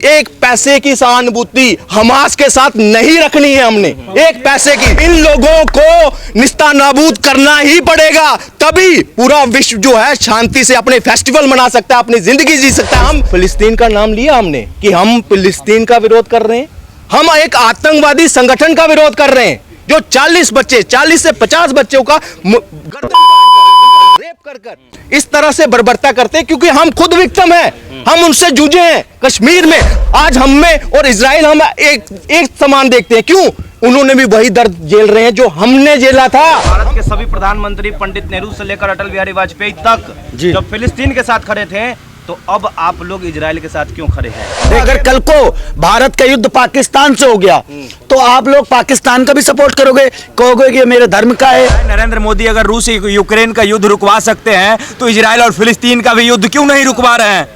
एक पैसे की सहानुभूति हमास के साथ नहीं रखनी है हमने, एक पैसे की। इन लोगों को निस्तानाबूद करना ही पड़ेगा, तभी पूरा विश्व जो है शांति से अपने फेस्टिवल मना सकता है, अपनी जिंदगी जी सकता है। हम फिलिस्तीन का नाम लिया हमने कि हम फिलिस्तीन का विरोध कर रहे हैं, हम एक आतंकवादी संगठन का विरोध कर रहे हैं जो 40 से 50 बच्चों का रेप कर इस तरह से बर्बरता करते हैं, क्योंकि हम खुद विक्टिम हैं, हम उनसे जूझे हैं। कश्मीर में आज हम में और इजराइल हम एक समान देखते हैं, क्यों? उन्होंने भी वही दर्द झेल रहे हैं जो हमने झेला था। भारत के सभी प्रधानमंत्री पंडित नेहरू से लेकर अटल बिहारी वाजपेयी तक जब फिलिस्तीन के साथ खड़े थे, तो अब आप लोग इजराइल के साथ क्यों खड़े हैं? अगर कल को भारत का युद्ध पाकिस्तान से हो गया तो आप लोग पाकिस्तान का भी सपोर्ट करोगे, कहोगे कि ये मेरे धर्म का है। नरेंद्र मोदी अगर रूस यूक्रेन का युद्ध रुकवा सकते हैं तो इजराइल और फिलिस्तीन का भी युद्ध क्यों नहीं रुकवा रहे हैं?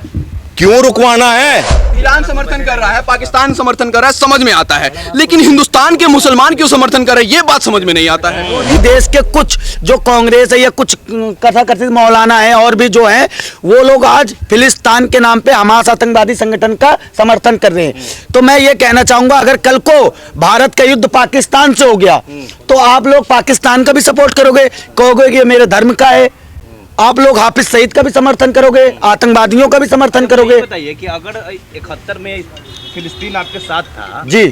क्यों रुकवाना है? ईरान समर्थन कर रहा है, पाकिस्तान समर्थन कर रहा है, समझ में आता है, लेकिन हिंदुस्तान के मुसलमान क्यों समर्थन कर रहे हैं, ये बात समझ में नहीं आता है। देश के कुछ जो कांग्रेस है या कुछ कथाकथित मौलाना है और भी जो है, वो लोग आज फिलिस्तीन के नाम पे हमास आतंकवादी संगठन का समर्थन कर रहे हैं। तो मैं ये कहना चाहूंगा, अगर कल को भारत का युद्ध पाकिस्तान से हो गया तो आप लोग पाकिस्तान का भी सपोर्ट करोगे, कहोगे कि ये मेरे धर्म का है। आप लोग हाफिज सईद का भी समर्थन करोगे, आतंकवादियों का भी समर्थन करोगे। बताइए कि अगर 71 में फिलिस्तीन आपके साथ था जी,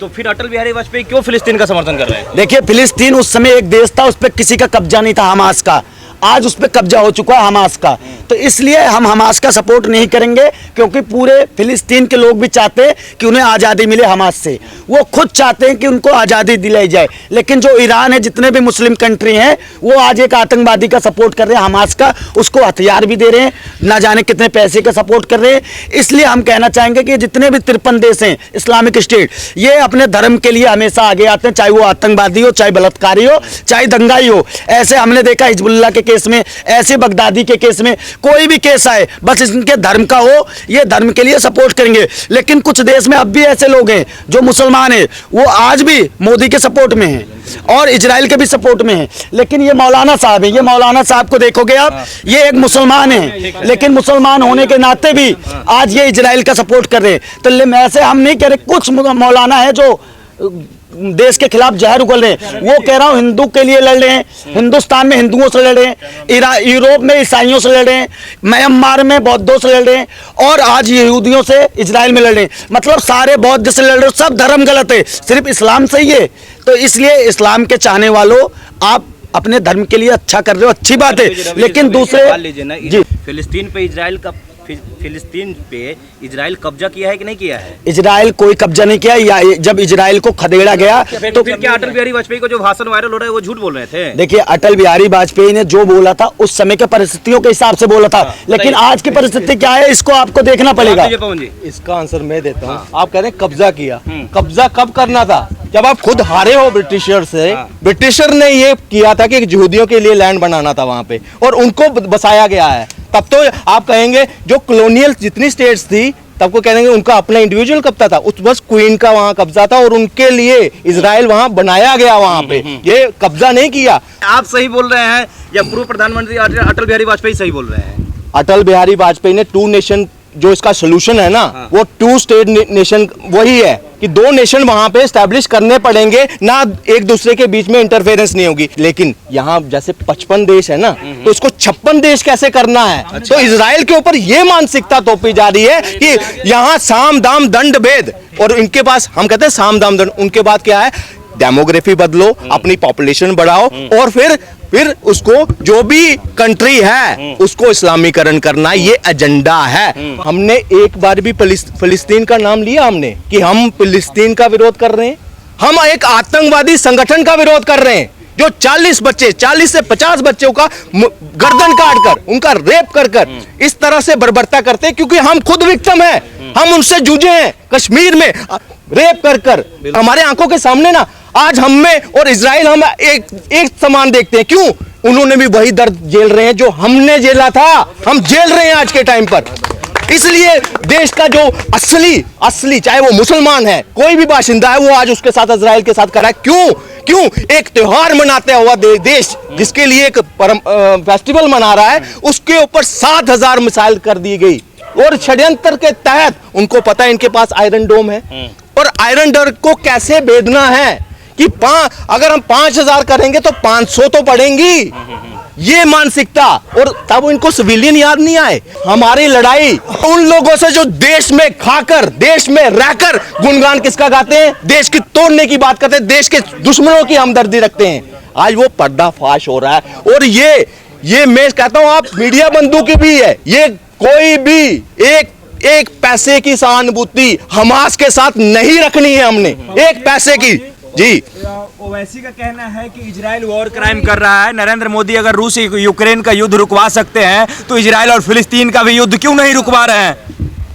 तो फिर अटल बिहारी वाजपेयी क्यों फिलिस्तीन का समर्थन कर रहे हैं? देखिए, फिलिस्तीन उस समय एक देश था, उस पर किसी का कब्जा नहीं था हमास का। आज उस पर कब्जा हो चुका है हमास का, तो इसलिए हम हमास का सपोर्ट नहीं करेंगे, क्योंकि पूरे फिलिस्तीन के लोग भी चाहते हैं कि उन्हें आज़ादी मिले हमास से। वो खुद चाहते हैं कि उनको आज़ादी दिलाई जाए, लेकिन जो ईरान है, जितने भी मुस्लिम कंट्री हैं, वो आज एक आतंकवादी का सपोर्ट कर रहे हैं, हमास का। उसको हथियार भी दे रहे हैं, ना जाने कितने पैसे का सपोर्ट कर रहे हैं। इसलिए हम कहना चाहेंगे कि जितने भी 53 देश हैं इस्लामिक स्टेट, ये अपने धर्म के लिए हमेशा आगे आते हैं, चाहे वो आतंकवादी हो, चाहे बलात्कारी हो, चाहे दंगाई हो। ऐसे हमने देखा हिजबुल्लाह के केस में, ऐसे बगदादी के केस में, कोई भी केस आए, बस इनके धर्म का हो, ये धर्म के लिए सपोर्ट करेंगे। लेकिन कुछ देश में अब भी ऐसे लोग हैं जो मुसलमान हैं, वो आज भी मोदी के सपोर्ट में हैं और इजराइल के भी सपोर्ट में हैं। लेकिन ये मौलाना साहब हैं, ये मौलाना साहब को देखोगे आप, ये एक मुसलमान हैं, लेकिन मुसलमान होने के नाते भी आज ये इजराइल का सपोर्ट कर रहे हैं। तो ऐसे हम नहीं कह रहे, कुछ मौलाना है जो देश के खिलाफ जहर उगल रहे हैं। वो कह रहा हूं, हिंदू के लिए लड़ रहे हैं, हिंदुस्तान में हिंदुओं से लड़ रहे हैं, यूरोप में ईसाइयों से लड़ रहे हैं, म्यांमार में बौद्धों से लड़ रहे हैं, और आज यहूदियों से इजराइल में लड़ रहे हैं। मतलब सारे बौद्ध से लड़ रहे हो, सब धर्म गलत है, सिर्फ इस्लाम सही है। तो इसलिए इस्लाम के चाहने वालों, आप अपने धर्म के लिए अच्छा कर रहे हो, अच्छी बात है, लेकिन दूसरे जी, फिलिस्तीन पे इजराइल कब्जा किया है कि नहीं किया है? इजराइल कोई कब्जा नहीं किया। या जब इजराइल को खदेड़ा गया तो फिर क्या अटल बिहारी वाजपेयी को जो भाषण वायरल हो रहा है वो झूठ बोल रहे थे? देखिए, अटल बिहारी वाजपेयी ने जो बोला था उस समय के परिस्थितियों के हिसाब से बोला था, लेकिन आज की परिस्थिति क्या है, इसको आपको देखना पड़ेगा। इसका आंसर मैं देता हूँ। आप कह रहे हैं कब्जा किया, कब्जा कब करना था? जब आप खुद हारे हो ब्रिटिशर से। ब्रिटिशर ने ये किया था कि यहूदियों के लिए लैंड बनाना था वहां पे, और उनको बसाया गया है। तब तो आप कहेंगे जो कॉलोनियल जितनी स्टेट्स थी, तब को कहेंगे उनका अपना इंडिविजुअल कब्जा था, उस बस क्वीन का वहां कब्जा था, और उनके लिए इजराइल वहां बनाया गया, वहां पे ये कब्जा नहीं किया। आप सही बोल रहे हैं या पूर्व प्रधानमंत्री अटल बिहारी वाजपेयी सही बोल रहे हैं? अटल बिहारी वाजपेयी ने 2 नेशन, जो इसका सोल्यूशन है ना, वो 2 स्टेट नेशन वही है कि 2 नेशन वहां पे एस्टैब्लिश करने पड़ेंगे, ना एक दूसरे के बीच में इंटरफेरेंस नहीं होगी। लेकिन यहाँ जैसे 55 देश है ना, तो इसको 56 देश कैसे करना है? अच्छा। तो इजराइल के ऊपर ये मानसिकता थोपी जा रही है कि यहाँ साम दाम दंड भेद, और इनके पास, हम कहते हैं साम दाम दंड, उनके बाद क्या है, डेमोग्राफी बदलो, अपनी पॉपुलेशन बढ़ाओ, और फिर उसको जो भी कंट्री है उसको इस्लामीकरण करना, ये एजेंडा है। हमने एक बार भी फिलिस्तीन का नाम लिया हमने कि हम फिलिस्तीन का विरोध कर रहे हैं, हम एक आतंकवादी संगठन का विरोध कर रहे हैं जो 40 से 50 बच्चों का गर्दन काट कर, उनका रेप कर इस तरह से बर्बरता करते हैं, क्योंकि हम खुद विक्टिम हैं, हम उनसे जूझे हैं। कश्मीर में रेप कर हमारे आंखों के सामने ना, आज हम में और इजराइल हम एक समान देखते हैं, क्यों? उन्होंने भी वही दर्द झेल रहे हैं जो हमने झेला था, हम झेल रहे हैं आज के टाइम पर। इसलिए देश का जो असली चाहे वो मुसलमान है, कोई भी बाशिंदा है, वो आज उसके साथ इजराइल के साथ खड़ा है। क्यों? एक त्योहार मनाते हुआ देश जिसके लिए एक फेस्टिवल मना रहा है, उसके ऊपर 7000 मिसाइल कर दी गई, और षड्यंत्र के तहत उनको पता है इनके पास आयरन डोम है और आयरन डोम को कैसे भेदना है कि अगर हम 5,000 करेंगे तो 500 तो पड़ेंगी, ये मानसिकता। और तब इनको सिविलियन याद नहीं आए। हमारी लड़ाई उन लोगों से जो देश में खाकर देश में रहकर गुणगान किसका गाते हैं, देश की तोड़ने की बात करते हैं, देश के दुश्मनों की हमदर्दी रखते हैं। आज वो पर्दाफाश हो रहा है। और ये मैं कहता हूं, आप मीडिया बंधु की भी है, ये कोई भी एक पैसे की सहानुभूति हमास के साथ नहीं रखनी है हमने, एक पैसे की। जी, ओवैसी का कहना है कि इजराइल वॉर क्राइम कर रहा है। नरेंद्र मोदी अगर रूस यूक्रेन का युद्ध रुकवा सकते हैं तो इजराइल और फिलिस्तीन का भी युद्ध क्यों नहीं रुकवा रहे हैं?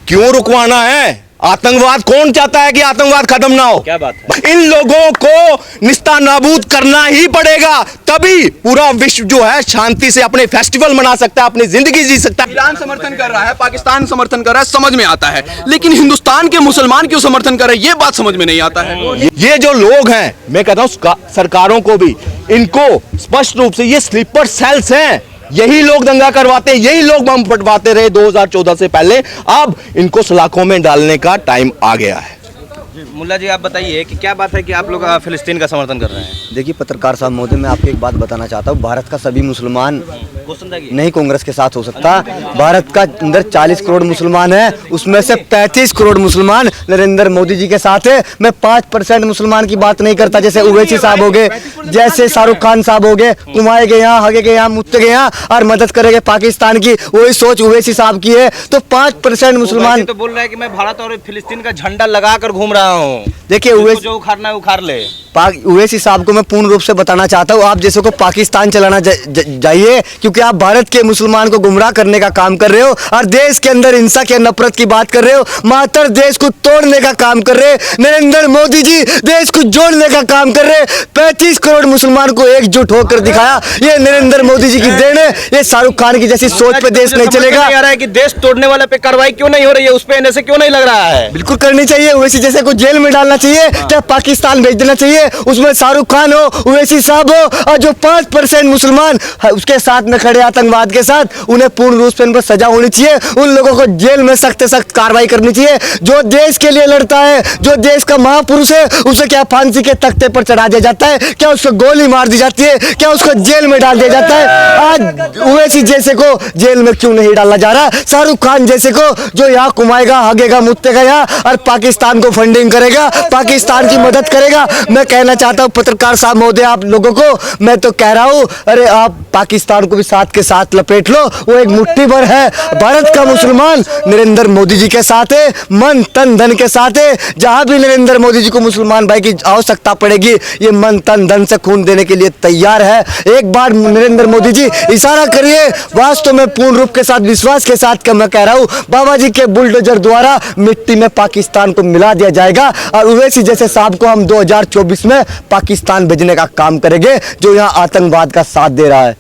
क्यों रुकवाना है? आतंकवाद कौन चाहता है कि आतंकवाद खत्म ना हो? क्या बात है? इन लोगों को निस्तानाबूद करना ही पड़ेगा, तभी पूरा विश्व जो है शांति से अपने फेस्टिवल मना सकता है, अपनी जिंदगी जी सकता है। ईरान समर्थन कर रहा है, पाकिस्तान समर्थन कर रहा है, समझ में आता है, लेकिन हिंदुस्तान के मुसलमान क्यों समर्थन कर रहे हैं, ये बात समझ में नहीं आता है। ये जो लोग हैं, मैं कहता हूं सरकारों को भी, इनको स्पष्ट रूप से ये स्लीपर सेल्स हैं। यही लोग दंगा करवाते हैं, यही लोग बम फटवाते रहे 2014 से पहले। अब इनको सलाखों में डालने का टाइम आ गया है। मुल्ला जी, आप बताइए कि क्या बात है कि आप लोग फिलिस्तीन का समर्थन कर रहे हैं? देखिए पत्रकार साहब महोदय, मैं आपको एक बात बताना चाहता हूँ। भारत का सभी मुसलमान नहीं कांग्रेस के साथ हो सकता। भारत का अंदर 40 करोड़ मुसलमान है, उसमें से 35 करोड़ मुसलमान नरेंद्र मोदी जी के साथ है। मैं 5% मुसलमान की बात नहीं करता, जैसे ओवैसी साहब हो गए, जैसे शाहरुख खान साहब हो गए, कुमाए गए यहाँ, हगे गए यहाँ, मुत्ते गए यहाँ और मदद करेंगे पाकिस्तान की, वही सोच ओवैसी साहब की है। तो 5% मुसलमान तो बोल रहा है कि मैं भारत और फिलिस्तीन का झंडा लगा कर घूम रहा हूँ। देखिए जो उखाड़ना है उखाड़ ले। ओवैसी साहब को मैं पूर्ण रूप से बताना चाहता हूँ, आप जैसे को पाकिस्तान चलाना चाहिए, क्योंकि आप भारत के मुसलमान को गुमराह करने का काम कर रहे हो और देश के अंदर हिंसा के नफरत की बात कर रहे हो। मात्र देश को तोड़ने का काम कर रहे। नरेंद्र मोदी जी देश को जोड़ने का काम कर रहे। 35 करोड़ मुसलमान को एकजुट होकर दिखाया, ये नरेंद्र मोदी जी की देन है। ये शाहरुख खान की जैसी सोच पे देश नहीं चलेगा। आ रहा है कि देश तोड़ने वाले पे कार्रवाई क्यों नहीं हो रही है, उस पे ऐसे क्यों नहीं लग रहा है? बिल्कुल करनी चाहिए। ओवैसी जैसे को जेल में डालना चाहिए, क्या पाकिस्तान भेज देना चाहिए, उसमें शाहरुख खान हो, ओवैसी साहब हो, और जो 5% मुसलमान उसके साथ में खड़े आतंकवाद के साथ, उन्हें पूर्ण रूप से उन पर सजा होनी चाहिए। उन लोगों को जेल में सख्त सख्त कार्रवाई करनी चाहिए। जो देश के लिए लड़ता है, जो देश का महापुरुष है, उसे क्या फांसी के तख्ते पर चढ़ा दिया जाता है? क्या उसको गोली मार दी जाती है? क्या उसको जेल में डाल दिया जाता है? आज ओवैसी जैसे को जेल में क्यों नहीं डाला जा रहा? शाहरुख खान जैसे को जो यहाँ कुमाएगा, हगेगा, मुत्तेगा यहाँ और पाकिस्तान को फंडिंग करेगा, पाकिस्तान की मदद करेगा। मैं कहना चाहता हूँ पत्रकार साहब महोदय, आप लोगों को मैं तो कह रहा हूँ, अरे आप पाकिस्तान को भी साथ के साथ लपेट लो, वो एक मुट्ठी भर है। भारत का मुसलमान नरेंद्र मोदी जी के साथ है, मन तन धन के साथ है। जहां भी नरेंद्र मोदी जी को मुसलमान भाई की आवश्यकता पड़ेगी, ये मन तन धन से खून देने के लिए तैयार है। एक बार नरेंद्र मोदी जी इशारा करिए, वास्तव में पूर्ण रूप के साथ, विश्वास के साथ मैं कह रहा हूँ, बाबा जी के बुलडोजर द्वारा मिट्टी में पाकिस्तान को मिला दिया जाएगा और ओवैसी जैसे साहब को हम 2024 में पाकिस्तान भेजने का काम करेंगे, जो यहाँ आतंकवाद का साथ दे रहा है।